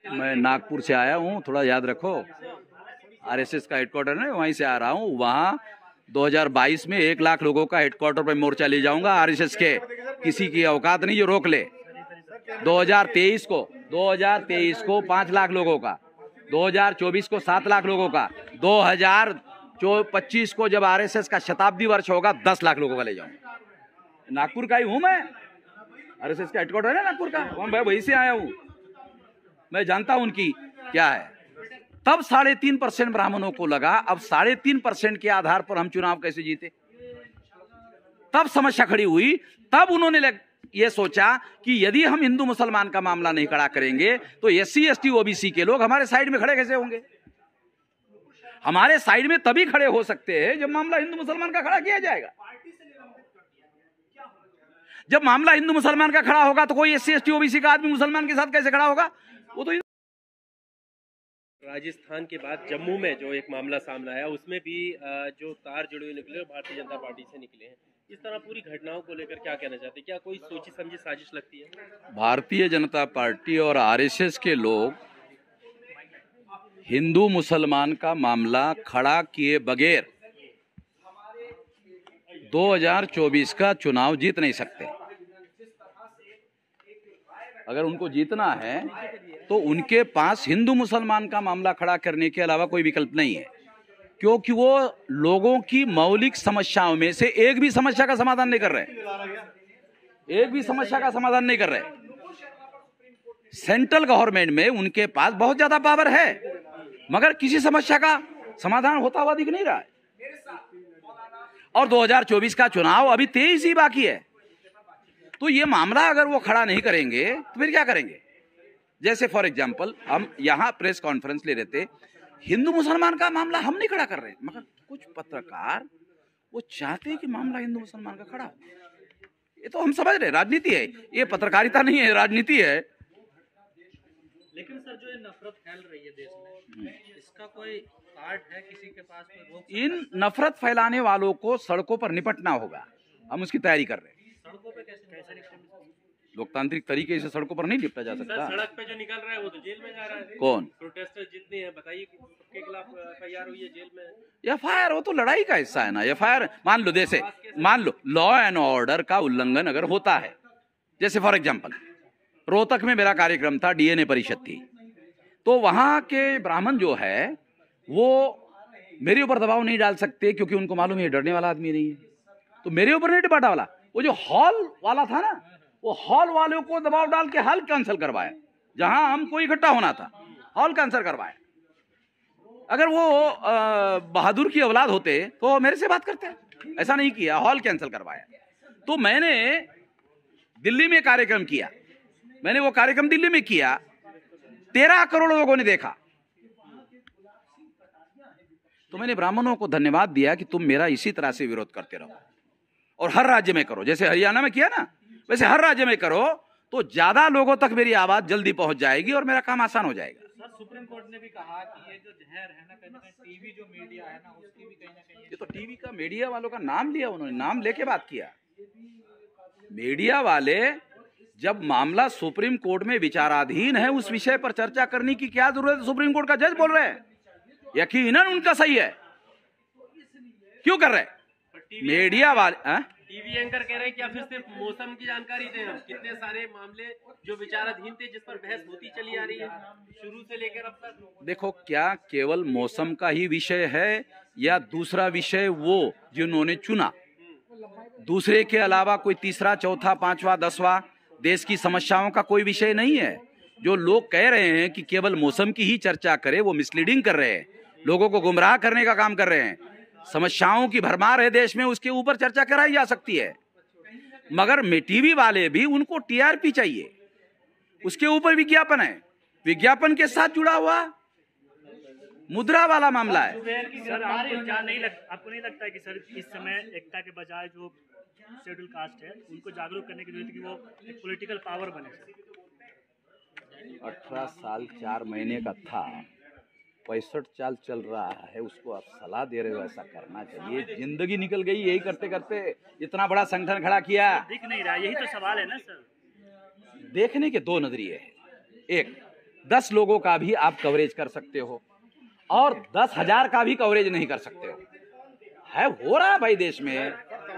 मैं नागपुर से आया हूँ, थोड़ा याद रखो। आरएसएस का हेडक्वार्टर है, वहीं से आ रहा हूँ। वहाँ 2022 में 1 लाख लोगों का हेडक्वार्टर पे मोर्चा ले जाऊंगा आरएसएस के। किसी की औकात नहीं जो रोक ले। 2023 को 5 लाख लोगों का, 2024 को 7 लाख लोगों का, 2025 को जब आरएसएस का शताब्दी वर्ष होगा 10 लाख लोगों का ले जाऊंगा। नागपुर का ही हूँ मैं, आरएसएस का हेडक्वार्टर है नागपुर का, मैं वहीं से आया हूँ। मैं जानता हूं उनकी क्या है। तब 3.5% ब्राह्मणों को लगा अब 3.5% के आधार पर हम चुनाव कैसे जीते। तब समस्या खड़ी हुई। तब उन्होंने ये सोचा कि यदि हम हिंदू मुसलमान का मामला नहीं खड़ा करेंगे तो एससी एसटी ओबीसी के लोग हमारे साइड में खड़े कैसे होंगे। हमारे साइड में तभी खड़े हो सकते हैं जब मामला हिंदू मुसलमान का खड़ा किया जाएगा। जब मामला हिंदू मुसलमान का खड़ा होगा तो कोई एससी एसटी ओबीसी का आदमी मुसलमान के साथ कैसे खड़ा होगा। वो तो राजस्थान के बाद जम्मू में जो एक मामला सामने आया उसमें भी जो तार जुड़े हुए निकले भारतीय जनता पार्टी से निकले हैं। इस तरह पूरी घटनाओं को लेकर क्या कहना चाहते हैं, क्या कोई सोची समझी साजिश लगती है। भारतीय जनता पार्टी और आरएसएस के लोग हिंदू मुसलमान का मामला खड़ा किए बगैर 2024 का चुनाव जीत नहीं सकते। अगर उनको जीतना है तो उनके पास हिंदू मुसलमान का मामला खड़ा करने के अलावा कोई विकल्प नहीं है, क्योंकि वो लोगों की मौलिक समस्याओं में से एक भी समस्या का समाधान नहीं कर रहे। सेंट्रल गवर्नमेंट में उनके पास बहुत ज्यादा पावर है, मगर किसी समस्या का समाधान होता हुआ दिख नहीं रहा है। और 2024 का चुनाव अभी 23 ही बाकी है। तो ये मामला अगर वो खड़ा नहीं करेंगे तो फिर क्या करेंगे। जैसे फॉर एग्जाम्पल हम यहाँ प्रेस कॉन्फ्रेंस ले रहे थे, हिंदू मुसलमान का मामला हम नहीं खड़ा कर रहे, मगर कुछ पत्रकार वो चाहते हैं कि मामला हिंदू मुसलमान का खड़ा हो। ये तो हम समझ रहे राजनीति है, ये पत्रकारिता नहीं है, राजनीति है। लेकिन सर जो ये नफरत फैल रही है देश में, इसका कोई कार्ड है किसी के पास कोई रोक सकता है? इन नफरत फैलाने वालों को सड़कों पर निपटना होगा। हम उसकी तैयारी कर रहे हैं। सड़कों पे कैसे निपटेंगे? लोकतांत्रिक तरीके से सड़कों पर नहीं निपटा जा सकता। सड़क पे जो निकल रहा है वो तो जेल में जा रहा है। कौन प्रोटेस्टर जितने हैं बताइए, सबके खिलाफ एफआईआर हुई है, जेल में। एफआईआर वो तो लड़ाई का हिस्सा है ना। एफआईआर मान लो, जैसे मान लो लॉ एंड ऑर्डर का उल्लंघन अगर होता है, जैसे फॉर एग्जांपल रोहतक में मेरा कार्यक्रम था, डीएनए परिषद थी, तो वहां के ब्राह्मण जो है वो मेरे ऊपर दबाव नहीं डाल सकते, क्योंकि उनको मालूम है डरने वाला आदमी नहीं है। तो मेरे ऊपर नहीं डिबाटा वाला, वो जो हॉल वाला था ना, वो हॉल वालों को दबाव डाल के हॉल कैंसिल करवाया। जहां हमको इकट्ठा होना था हॉल कैंसिल करवाया। अगर वो बहादुर की औलाद होते तो मेरे से बात करते, ऐसा नहीं किया, हॉल कैंसिल करवाया। तो मैंने दिल्ली में कार्यक्रम किया, मैंने वो कार्यक्रम दिल्ली में किया, 13 करोड़ लोगों ने देखा। तो मैंने ब्राह्मणों को धन्यवाद दिया कि तुम मेरा इसी तरह से विरोध करते रहो और हर राज्य में करो। जैसे हरियाणा में किया ना, वैसे हर राज्य में करो, तो ज्यादा लोगों तक मेरी आवाज जल्दी पहुंच जाएगी और मेरा काम आसान हो जाएगा। सर सुप्रीम कोर्ट ने भी कहा कि ये जो जहर है ना, कहीं ना कहीं टीवी जो मीडिया है ना, उसकी भी कहीं ना कहीं ये तो टीवी का मीडिया वालों का नाम लिया, उन्होंने नाम लेके बात किया। मीडिया वाले जब मामला सुप्रीम कोर्ट में विचाराधीन है, उस विषय पर चर्चा करने की क्या जरूरत है। सुप्रीम कोर्ट का जज बोल रहे हैं, यकीनन उनका सही है, क्यों कर रहे मीडिया वाले। टीवी एंकर कह रहे हैं कि फिर सिर्फ मौसम की जानकारी दें। हम कितने सारे मामले जो विचाराधीन थे, जिस पर बहस होती चली आ रही है शुरू से लेकर अब तक। देखो, क्या केवल मौसम का ही विषय है या दूसरा विषय वो जिन्होंने चुना, दूसरे के अलावा कोई तीसरा, चौथा, पांचवा, 10वां देश की समस्याओं का कोई विषय नहीं है। जो लोग कह रहे हैं कि केवल मौसम की ही चर्चा करे, वो मिसलीडिंग कर रहे हैं, लोगों को गुमराह करने का काम कर रहे हैं। समस्याओं की भरमार है देश में, उसके ऊपर चर्चा कराई जा सकती है, मगर टीवी वाले भी उनको टीआरपी चाहिए, उसके ऊपर विज्ञापन है, विज्ञापन के साथ जुड़ा हुआ मुद्रा वाला मामला है। सर आपको नहीं लगता है कि सर इस समय एकता के बजाय जो शेड्यूल कास्ट है उनको जागरूक करने की जरूरत है कि वो एक पॉलिटिकल पावर बने। 18 साल 4 महीने का था, 65 साल चल रहा है, उसको आप सलाह दे रहे हो ऐसा करना चाहिए। जिंदगी निकल गई यही करते करते, इतना बड़ा संगठन खड़ा किया, दिख नहीं रहा। यही तो सवाल है ना सर। देखने के दो नजरिए हैं। एक, 10 लोगों का भी आप कवरेज कर सकते हो और 10,000 का भी कवरेज नहीं कर सकते हो। हो रहा है भाई देश में।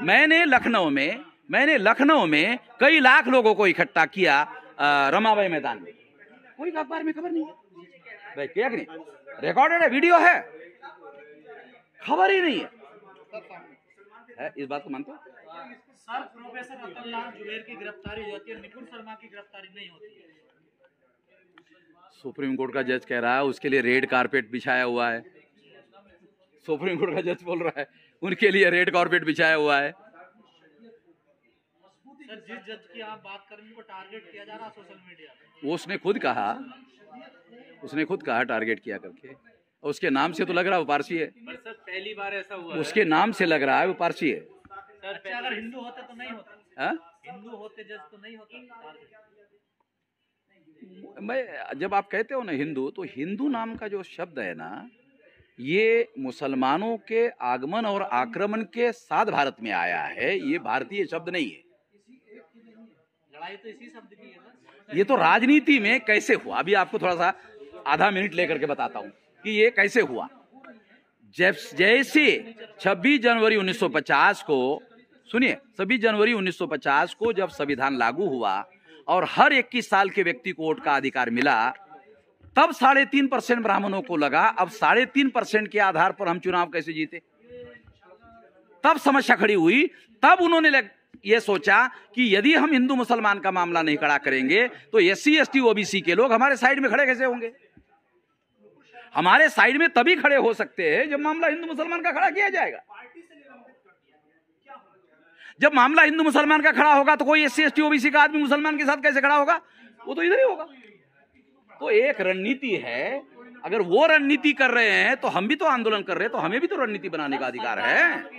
मैंने लखनऊ में कई लाख लोगों को इकट्ठा किया रमाबाई मैदान में, कोई अखबार में खबर नहीं है भाई, क्या कि नहीं? रिकॉर्डेड है, वीडियो है, खबर ही नहीं है। इस बात को मानते हो? सर, प्रोफेसर रतनलाल जुबेर की गिरफ्तारी हो जाती है, निपुण शर्मा की गिरफ्तारी नहीं होती है। सुप्रीम कोर्ट का जज कह रहा है उसके लिए रेड कारपेट बिछाया हुआ है। सुप्रीम कोर्ट का जज बोल रहा है उनके लिए रेड कारपेट बिछाया हुआ है। सर, जिस जज की आप बात कर रहे हैं उनको टारगेट किया जा रहा है सोशल मीडिया पे। उसने खुद कहा टारगेट किया करके, और उसके नाम से तो लग रहा है वो पारसी है। पर सर पहली बार ऐसा हुआ उसके नाम से लग रहा है वो पारसी है। सर, अगर हिंदू होते तो नहीं होता। हाँ? हिंदू होते जज तो नहीं होता। मैं जब आप कहते हो ना हिंदू, तो हिंदू नाम का जो शब्द है ना, ये मुसलमानों के आगमन और आक्रमण के साथ भारत में आया है, ये भारतीय शब्द नहीं है। लड़ाई तो इसी शब्द की है ना। ये तो राजनीति में कैसे हुआ, अभी आपको थोड़ा सा आधा मिनट लेकर के बताता हूं कि ये कैसे हुआ। जैसे 26 जनवरी 1950 को, सुनिए, 26 जनवरी 1950 को जब संविधान लागू हुआ और हर 21 साल के व्यक्ति को वोट का अधिकार मिला, तब 3.5% ब्राह्मणों को लगा अब 3.5% के आधार पर हम चुनाव कैसे जीते। तब समस्या खड़ी हुई। तब उन्होंने ये सोचा कि यदि हम हिंदू मुसलमान का मामला नहीं खड़ा करेंगे तो SC ST OBC के लोग हमारे साइड में खड़े कैसे होंगे। हमारे साइड में तभी खड़े हो सकते हैं जब मामला हिंदू मुसलमान का खड़ा किया जाएगा। जब मामला हिंदू मुसलमान का खड़ा होगा तो कोई SC ST OBC का आदमी मुसलमान के साथ कैसे खड़ा होगा, वो तो इधर ही होगा। तो एक रणनीति है, अगर वो रणनीति कर रहे हैं तो हम भी तो आंदोलन कर रहे हैं, तो हमें भी तो रणनीति बनाने का अधिकार है।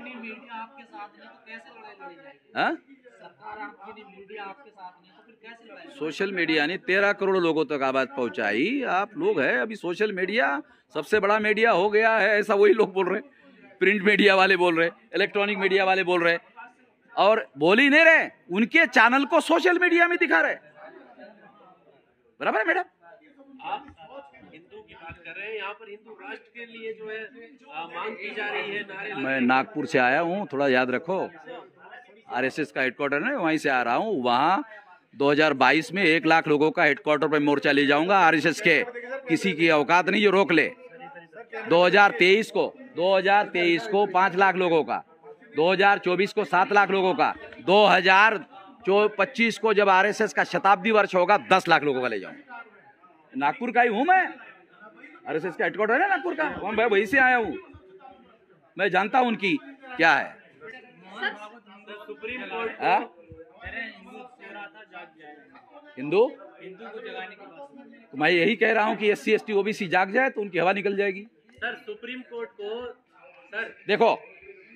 सोशल मीडिया ने 13 करोड़ लोगों तक आवाज पहुंचाई। आप लोग हैं अभी सोशल मीडिया सबसे बड़ा मीडिया हो गया है, ऐसा वही लोग बोल रहे, प्रिंट मीडिया वाले बोल रहे, इलेक्ट्रॉनिक मीडिया वाले बोल रहे, और बोल ही नहीं रहे, उनके चैनल को सोशल मीडिया में दिखा रहे। बराबर है मैडम? आप हिंदू की बात कर रहे हैं, यहाँ पर हिंदू राष्ट्र के लिए जो है मांग की जा रही है, नारे। मैं नागपुर से आया हूँ, थोड़ा याद रखो, RSS का हेडक्वार्टर है, वहीं से आ रहा हूँ। वहाँ 2022 में 1 लाख लोगों का हेडक्वार्टर पर मोर्चा ले जाऊंगा RSS के, किसी की औकात नहीं जो रोक ले। 2023 को 5 लाख लोगों का, 2024 को 7 लाख लोगों का, 2025 को जब RSS का शताब्दी वर्ष होगा 10 लाख लोगों का ले जाऊंगा। नागपुर का ही हूं मैं, RSS का हेडक्वार्टर है नागपुर का, मैं वहीं से आया हूं, मैं जानता हूं उनकी क्या है। सुप्रीम कोर्ट हिंदू को जगाने की बात, तो मैं यही कह रहा हूं कि SC ST OBC जाग जाए तो उनकी हवा निकल जाएगी। सर सुप्रीम कोर्ट को, सर देखो,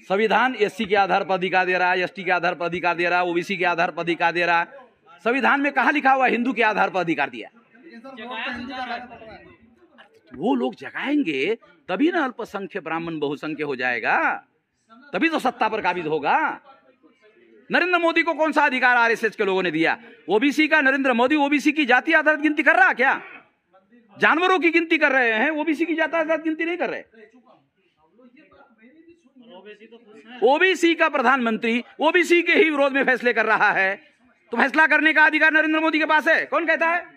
संविधान SC के आधार पर अधिकार दे रहा है, ST के आधार पर अधिकार दे रहा है, OBC के आधार पर अधिकार दे रहा है। संविधान में कहा लिखा हुआ हिंदू के आधार पर अधिकार दिया? वो लोग जगाएंगे तभी ना अल्पसंख्यक ब्राह्मण बहुसंख्य हो जाएगा, तभी तो सत्ता पर काबिज होगा। नरेंद्र मोदी को कौन सा अधिकार RSS के लोगों ने दिया? OBC का नरेंद्र मोदी OBC की जाति आधारित गिनती कर रहा है क्या? जानवरों की गिनती कर रहे हैं, OBC की जाति आधारित गिनती नहीं कर रहे। OBC का प्रधानमंत्री OBC के ही विरोध में फैसले कर रहा है, तो फैसला करने का अधिकार नरेंद्र मोदी के पास है? कौन कहता है?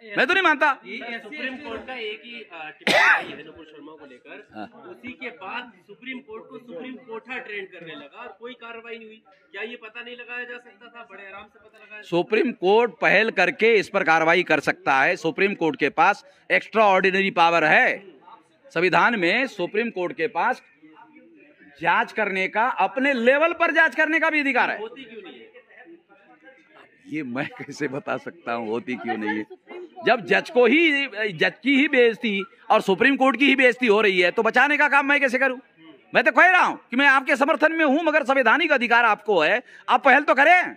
मैं तो नहीं मानता। सुप्रीम कोर्ट का एक ही टिप्पणी आई है नुपुर शर्मा को लेकर, उसी के बाद सुप्रीम कोर्ट को सुप्रीम कोर्टा ट्रेंड करने लगा और कोई कार्रवाई नहीं हुई। क्या ये पता नहीं लगाया जा सकता था? बड़े आराम से पता लगाया। सुप्रीम कोर्ट पहल करके इस पर कार्रवाई कर सकता है। सुप्रीम कोर्ट के पास एक्स्ट्रा ऑर्डिनरी पावर है। संविधान में सुप्रीम कोर्ट के पास जांच करने का, अपने लेवल पर जांच करने का भी अधिकार है। होती क्यों नहीं है? ये मैं कैसे बता सकता हूँ होती क्यों नहीं है? जब जज की ही बेइज्जती और सुप्रीम कोर्ट की ही बेइज्जती हो रही है तो बचाने का काम मैं कैसे करूं? मैं तो कह रहा हूं कि मैं आपके समर्थन में हूं, मगर संवैधानिक अधिकार आपको है, आप पहल तो करें।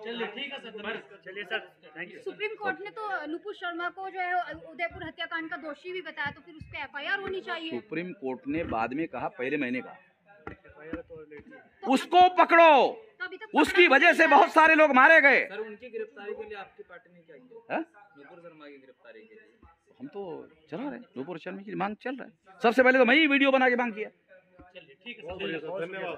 चलिए ठीक है सर, चलिए sir, thank you. Supreme court ने तो नुपुर शर्मा को जो है उदयपुर हत्याकांड का दोषी भी बताया, तो फिर उस पर FIR होनी चाहिए। सुप्रीम कोर्ट ने बाद में कहा, पहले मैंने कहा उसको पकड़ो, तो अभी तक उसकी वजह से बहुत सारे लोग मारे गए। सर उनकी गिरफ्तारी के लिए आपकी पार्टी ने क्या किया? हैं? नुपुर शर्मा की गिरफ्तारी के लिए हम तो चला रहे, नुपुर शर्मा की मांग चल रहा है। सबसे पहले तो मैं ही वीडियो बना के मांग किया। चलिए ठीक है, धन्यवाद।